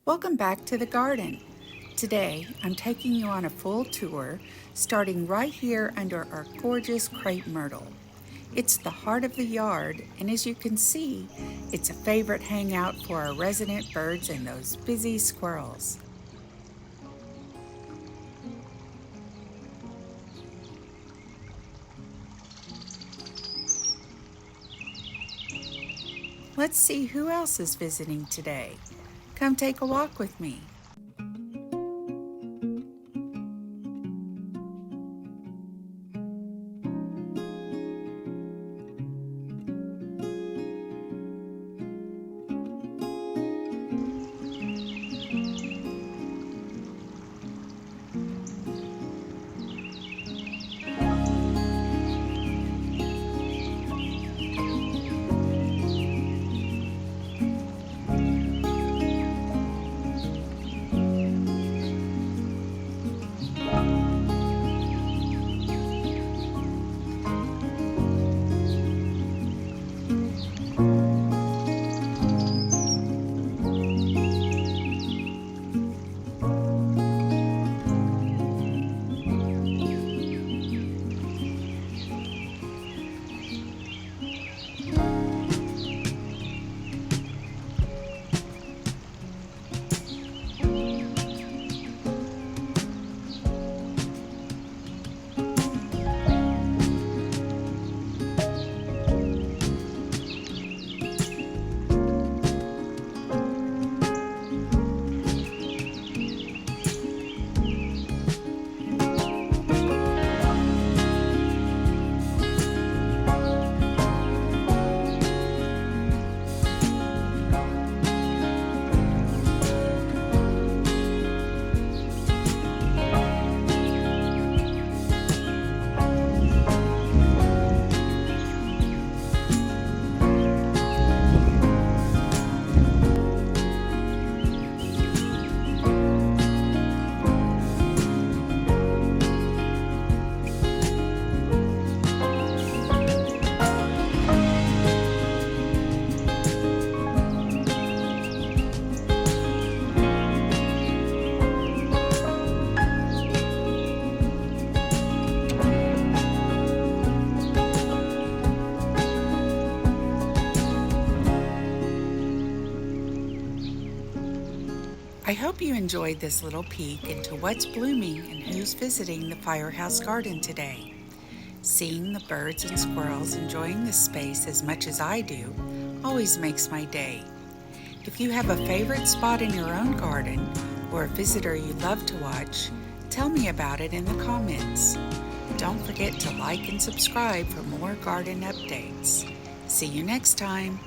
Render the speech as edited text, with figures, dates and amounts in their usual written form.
Welcome back to the garden. Today, I'm taking you on a full tour, starting right here under our gorgeous crepe myrtle. It's the heart of the yard, and as you can see, it's a favorite hangout for our resident birds and those busy squirrels. Let's see who else is visiting today. Come take a walk with me. I hope you enjoyed this little peek into what's blooming and who's visiting the Firehouse garden today. Seeing the birds and squirrels enjoying this space as much as I do always makes my day. If you have a favorite spot in your own garden or a visitor you love to watch, tell me about it in the comments. Don't forget to like and subscribe for more garden updates. See you next time.